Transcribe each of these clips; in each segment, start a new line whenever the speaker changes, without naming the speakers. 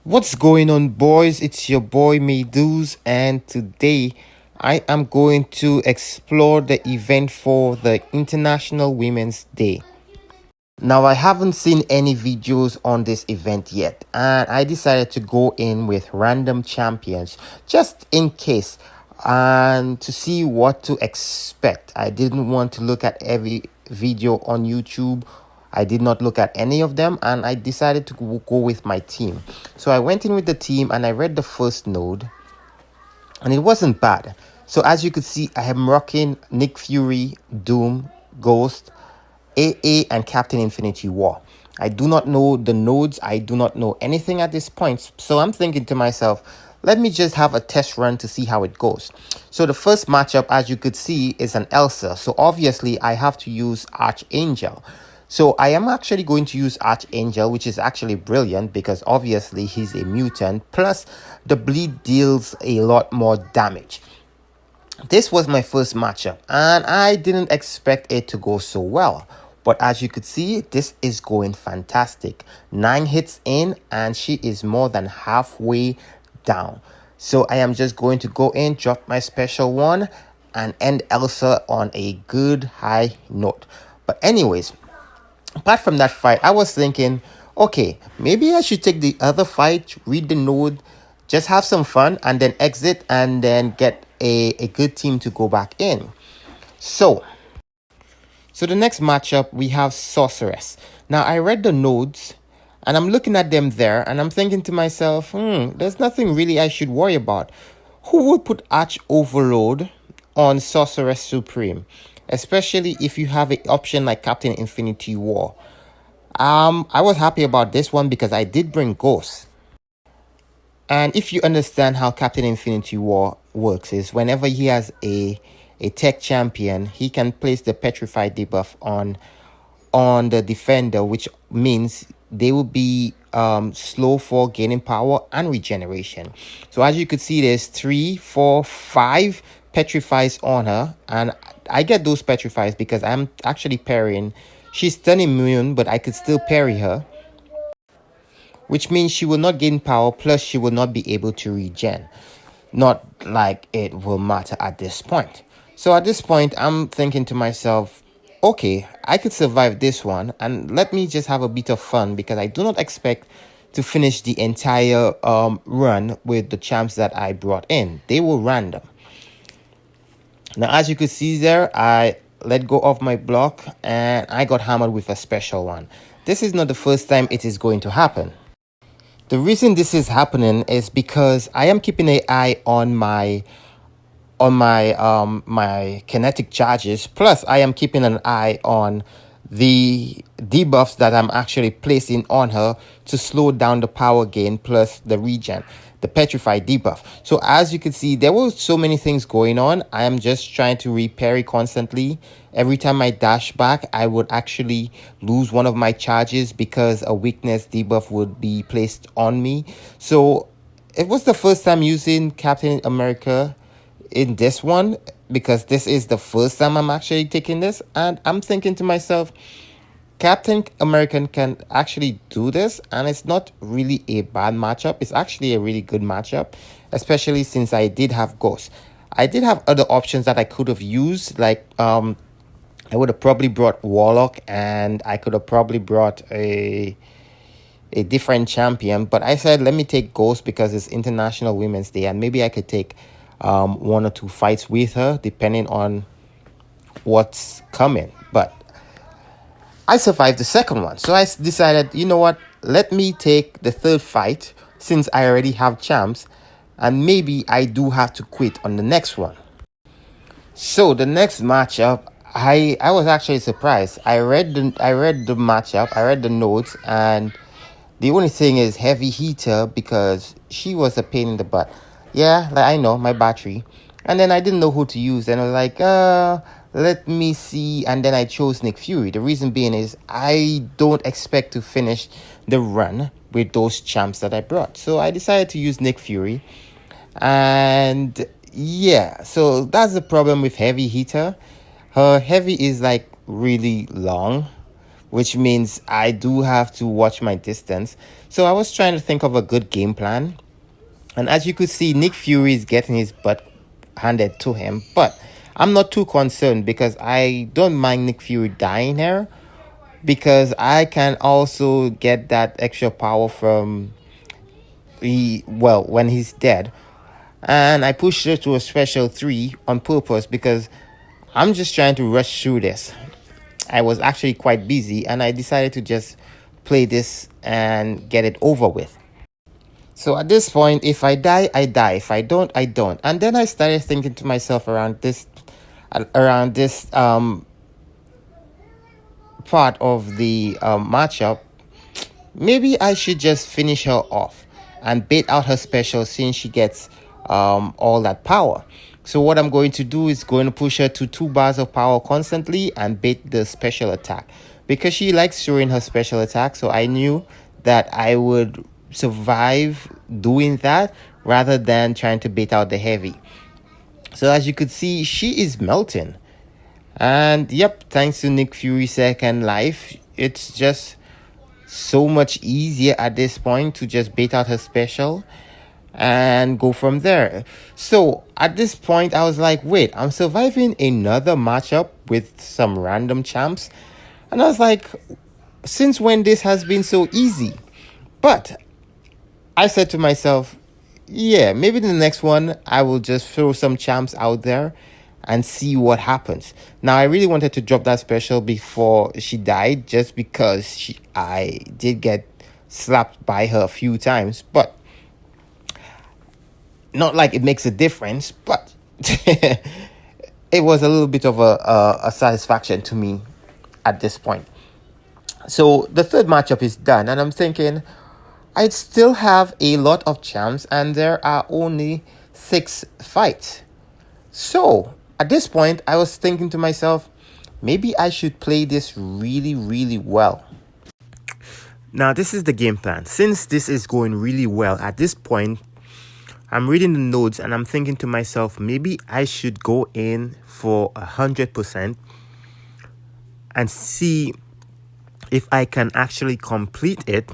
What's going on, boys? It's your boy Meduse, and today I am going to explore the event for the International Women's Day. Now, I haven't seen any videos on this event yet, and I decided to go in with random champions just in case and to see what to expect. I didn't want to look at every video on YouTube. I did not look at any of them, and I decided to go with my team. So I went in with the team and I read the first node, and it wasn't bad. So as you could see, I am rocking Nick Fury, Doom, Ghost, AA, and Captain Infinity War. I do not know the nodes. I do not know anything at this point. So I'm thinking to myself, let me just have a test run to see how it goes. So the first matchup, as you could see, is an Elsa. So obviously I have to use Archangel. So I am actually going to use Archangel, which is actually brilliant because obviously he's a mutant. Plus, the bleed deals a lot more damage. This was my first matchup, and I didn't expect it to go so well. But as you could see, this is going fantastic. 9 hits in, and she is more than halfway down. So I am just going to go in, drop my special one, and end Elsa on a good high note. But anyways, apart from that fight, I was thinking, okay, maybe I should take the other fight, read the node, just have some fun, and then exit and then get a good team to go back in. So, so the next matchup, we have Sorceress. Now, I read the nodes, and I'm looking at them there, and I'm thinking to myself, there's nothing really I should worry about. Who would put Arch Overload on Sorceress Supreme? Especially if you have an option like Captain Infinity War. I was happy about this one because I did bring Ghost. And if you understand how Captain Infinity War works, is whenever he has a tech champion, he can place the petrified debuff on the defender, which means they will be slow for gaining power and regeneration. So as you could see, there's 3, 4, 5 petrifies on her, and I get those petrifies because I'm actually parrying. She's stun immune, but I could still parry her, which means she will not gain power, plus she will not be able to regen. Not like it will matter at this point. So at this point, I'm thinking to myself, okay, I could survive this one, and let me just have a bit of fun because I do not expect to finish the entire run with the champs that I brought in. They were random. Now, as you could see there, I let go of my block and I got hammered with a special one. This is not the first time it is going to happen. The reason this is happening is because I am keeping an eye on my kinetic charges. Plus, I am keeping an eye on the debuffs that I'm actually placing on her to slow down the power gain plus the regen, the petrified debuff. So as you can see, there were so many things going on. I am just trying to reparry constantly. Every time I dash back, I would actually lose one of my charges because a weakness debuff would be placed on me. So it was the first time using Captain America in this one because this is the first time I'm actually taking this, and I'm thinking to myself, Captain American can actually do this, and it's not really a bad matchup. It's actually a really good matchup, especially since I did have Ghost. I did have other options that I could have used, like I would have probably brought Warlock, and I could have probably brought a different champion, but I said let me take Ghost because it's International Women's Day, and maybe I could take 1 or 2 fights with her depending on what's coming. But I survived the second one, so I decided, you know what, let me take the third fight since I already have champs, and maybe I do have to quit on the next one. So the next matchup, I was actually surprised. I read the matchup, I read the notes, and the only thing is Heavy Heater because she was a pain in the butt. Yeah, like I know my battery, and then I didn't know who to use, and I was like, let me see, and then I chose Nick Fury. The reason being is I don't expect to finish the run with those champs that I brought, so I decided to use Nick Fury. And yeah, so that's the problem with Heavy Heater. Her heavy is like really long, which means I do have to watch my distance. So I was trying to think of a good game plan. And as you could see, Nick Fury is getting his butt handed to him. But I'm not too concerned because I don't mind Nick Fury dying here, because I can also get that extra power from when he's dead. And I pushed her to a special 3 on purpose because I'm just trying to rush through this. I was actually quite busy and I decided to just play this and get it over with. So at this point, if I die, I die. If I don't, I don't. And then I started thinking to myself around this part of the matchup, maybe I should just finish her off and bait out her special since she gets all that power. So what I'm going to do is going to push her to 2 bars of power constantly and bait the special attack, because she likes throwing her special attack. So I knew that I would survive doing that rather than trying to bait out the heavy. So as you could see, she is melting. And yep, thanks to Nick Fury's second life, it's just so much easier at this point to just bait out her special and go from there. So at this point, I was like, wait, I'm surviving another matchup with some random champs. And I was like, since when this has been so easy? But I said to myself, yeah, maybe the next one I will just throw some champs out there and see what happens. Now, I really wanted to drop that special before she died, just because I did get slapped by her a few times, but not like it makes a difference, but it was a little bit of a satisfaction to me at this point. So the third matchup is done, and I'm thinking I still have a lot of champs, and there are only 6 fights. So at this point, I was thinking to myself, maybe I should play this really, really well. Now, this is the game plan. Since this is going really well at this point, I'm reading the notes and I'm thinking to myself, maybe I should go in for 100% and see if I can actually complete it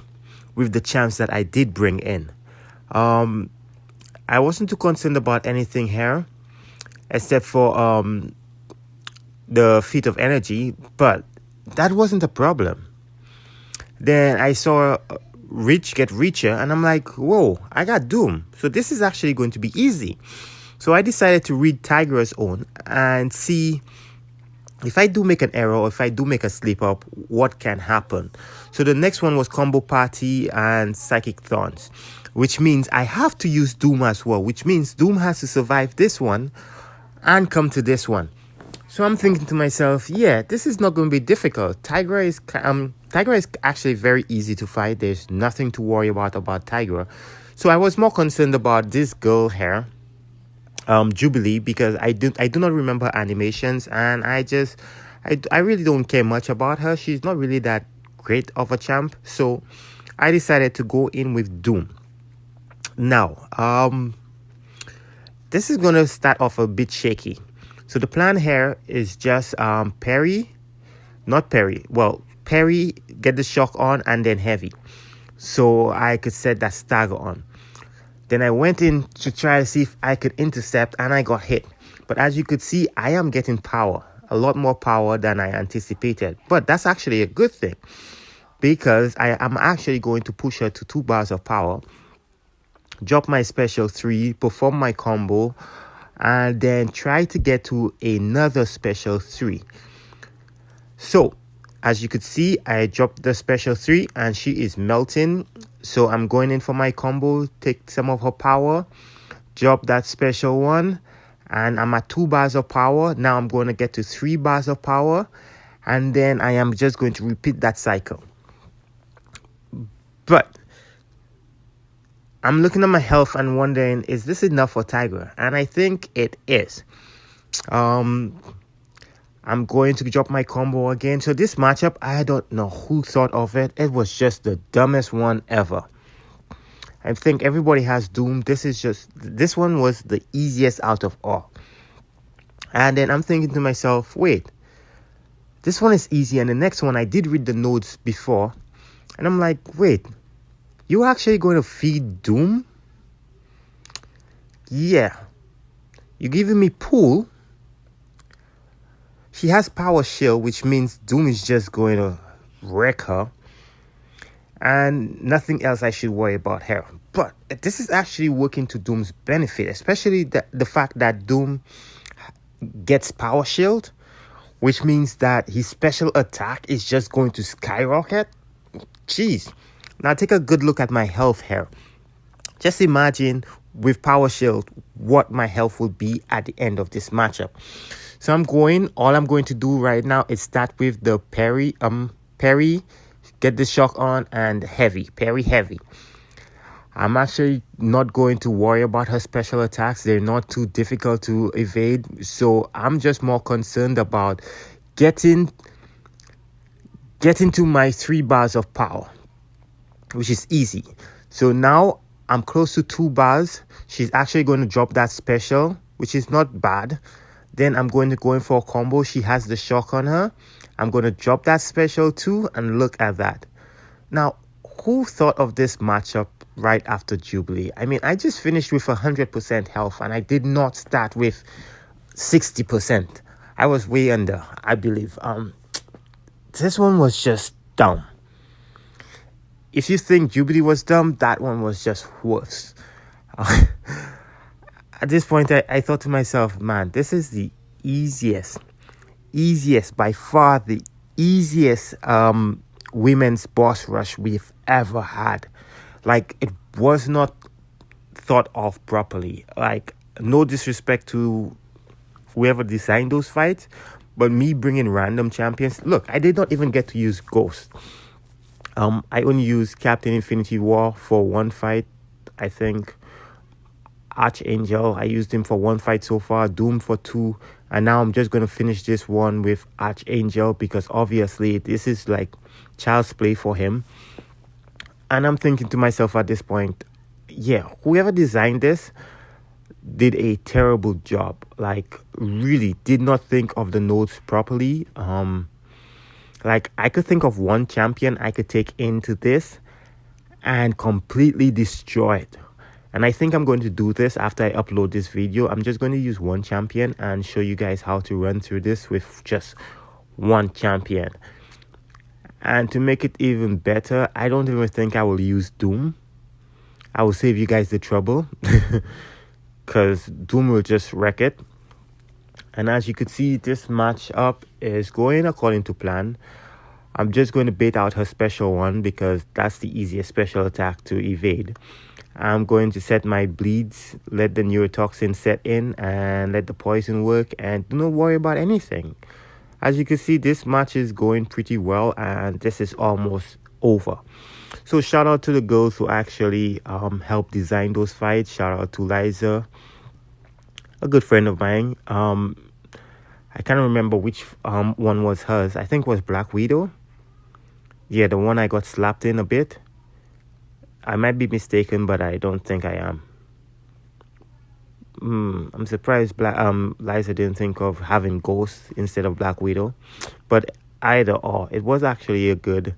with the champs that I did bring in. I wasn't too concerned about anything here, except for the feat of energy, but that wasn't a problem. Then I saw Rich get richer, and I'm like, whoa, I got Doom. So this is actually going to be easy. So I decided to read Tigra's Own and see if I do make an error or if I do make a slip up, what can happen. So the next one was Combo Party and Psychic Thorns, which means I have to use Doom as well, which means Doom has to survive this one and come to this one. So I'm thinking to myself, yeah, this is not going to be difficult. Tigra is actually very easy to fight. There's nothing to worry about Tigra. So I was more concerned about this girl here, Jubilee, because I do not remember animations, and I really don't care much about her. She's not really that great of a champ. So I decided to go in with Doom. Now, this is going to start off a bit shaky. So the plan here is just parry, get the shock on and then heavy. So I could set that stagger on. Then I went in to try to see if I could intercept, and I got hit. But as you could see, I am getting power, a lot more power than I anticipated. But that's actually a good thing, because I am actually going to push her to 2 bars of power, drop my special 3, perform my combo, and then try to get to another special 3. So as you could see, I dropped the special 3 and she is melting. So I'm going in for my combo, take some of her power, drop that special 1, and I'm at 2 bars of power. Now I'm going to get to 3 bars of power, and then I am just going to repeat that cycle. But I'm looking at my health and wondering, is this enough for Tigra? And I think it is. I'm going to drop my combo again. So this matchup, I don't know who thought of it. It was just the dumbest one ever. I think everybody has Doom. This one was the easiest out of all. And then I'm thinking to myself, wait, This one is easy, and the next one I did read the notes before, and I'm like, wait, you actually going to feed Doom? Yeah. You giving me Pool? She has Power Shield, which means Doom is just going to wreck her. And nothing else I should worry about her. But this is actually working to Doom's benefit, especially the fact that Doom gets Power Shield, which means that his special attack is just going to skyrocket. Jeez. Now take a good look at my health here. Just imagine with Power Shield what my health will be at the end of this matchup. So all I'm going to do right now is start with the parry, get the shock on, and parry heavy. I'm actually not going to worry about her special attacks. They're not too difficult to evade. So I'm just more concerned about getting to my 3 bars of power, which is easy. So now I'm close to 2 bars. She's actually going to drop that special, which is not bad. Then I'm going to go in for a combo. She has the shock on her. I'm going to drop that special too, and look at that. Now, who thought of this matchup right after Jubilee? I mean, I just finished with 100% health, and I did not start with 60%. I was way under, I believe. This one was just dumb. If you think Jubilee was dumb, that one was just worse. At this point, I thought to myself, man, this is the easiest, by far the easiest women's boss rush we've ever had. Like, it was not thought of properly. Like, no disrespect to whoever designed those fights, but me bringing random champions. Look, I did not even get to use Ghost. I only used Captain Infinity War for 1 fight, I think. Archangel, I used him for 1 fight so far. Doom for 2. And now I'm just going to finish this one with Archangel, because obviously this is like child's play for him. And I'm thinking to myself at this point, yeah, whoever designed this did a terrible job. Like, really did not think of the notes properly. Like, I could think of 1 champion I could take into this and completely destroy it. And I think I'm going to do this after I upload this video. I'm just going to use 1 champion and show you guys how to run through this with just 1 champion. And to make it even better, I don't even think I will use Doom. I will save you guys the trouble, because Doom will just wreck it. And as you can see, this matchup is going according to plan. I'm just going to bait out her special one, because that's the easiest special attack to evade. I'm going to set my bleeds, let the neurotoxin set in, and let the poison work, and do not worry about anything. As you can see, this match is going pretty well, and this is almost over. So shout out to the girls who actually helped design those fights. Shout out to Liza, a good friend of mine. I can't remember which one was hers. I think it was Black Widow. Yeah, the one I got slapped in a bit. I might be mistaken, but I don't think I am. I'm surprised Liza didn't think of having Ghost instead of Black Widow. But either or, it was actually a good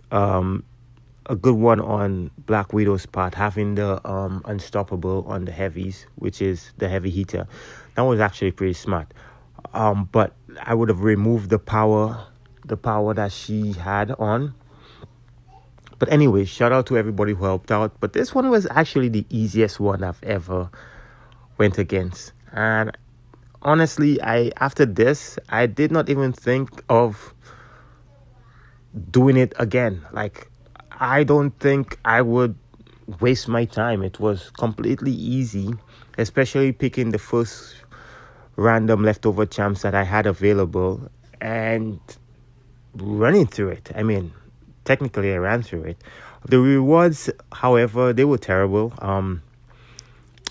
one on Black Widow's part, having the Unstoppable on the heavies, which is the heavy hitter. That was actually pretty smart. But I would have removed the power that she had on. But anyway, shout out to everybody who helped out. But this one was actually the easiest one I've ever went against. And honestly, after this, I did not even think of doing it again. Like, I don't think I would waste my time. It was completely easy, especially picking the first random leftover champs that I had available and running through it. I mean, technically I ran through it. The rewards, however, they were terrible.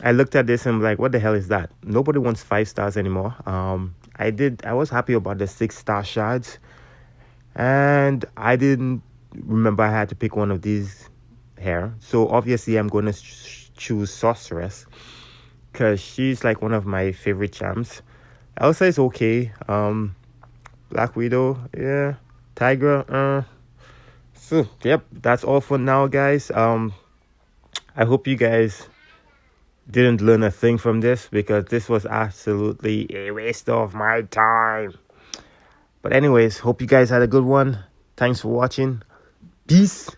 I looked at this and I'm like, what the hell is that? Nobody wants 5 stars anymore. I was happy about the 6-star shards, and I didn't remember I had to pick one of these here. So obviously I'm going to choose Sorceress, because she's like one of my favorite champs. Elsa is okay. Black Widow, yeah. Tigra, so yep, that's all for now, guys. I hope you guys didn't learn a thing from this, because this was absolutely a waste of my time. But anyways, hope you guys had a good one. Thanks for watching. Peace.